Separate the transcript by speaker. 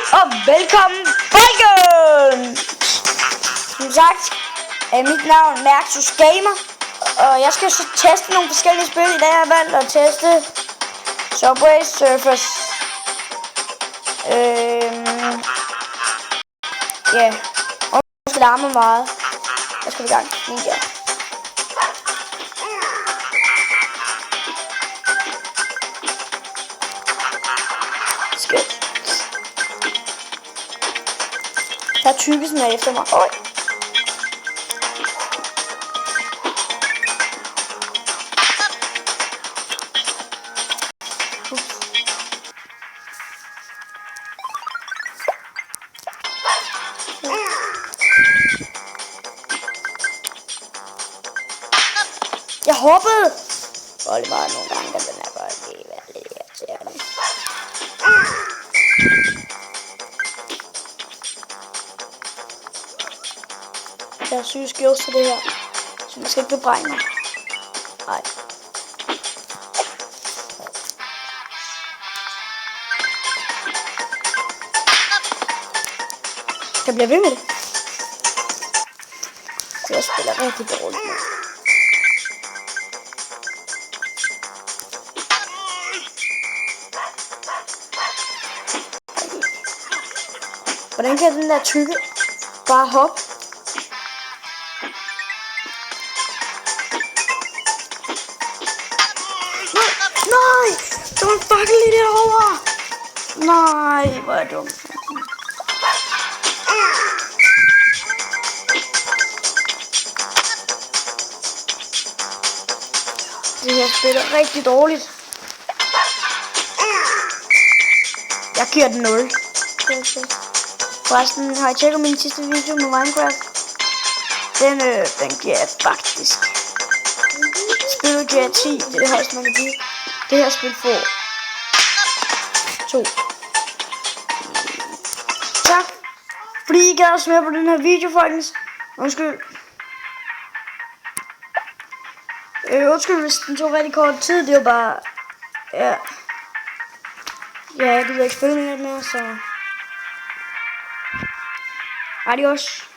Speaker 1: Og velkommen igen! Som sagt er mit navn Merxus Gamer, og jeg skal så teste nogle forskellige spil. I dag har jeg valgt at teste Subway Surfers. Ja, og jeg skal larme meget. Jeg skal i gang. Ninja. Skønt. Der er tykkesen her efter mig. Øj. Jeg hoppede! Hold meget nogle gange, den er bare lige være lidt irriterende. Jeg har syge skills til det her, så man skal ikke bebrejde mig. Nej. Jeg bliver ved med det. Så jeg spiller rigtig dårligt nu. Hvordan kan den der tykke bare hoppe? Nej! Der var en fakkel lige derovre! Nej, hvor er dumt. Det her spiller rigtig dårligt. Jeg giver den 0. Forresten, har I tjekket min sidste video med Minecraft? Den giver jeg faktisk. Spillet giver 10, det er det højeste man kan give. Det her spil får 2. Tak, fordi I gad at smøre på den her video, folkens. Undskyld. Undskyld, hvis den tog rigtig kort tid, det var bare... Ja, jeg gider ikke spille med så... Adios.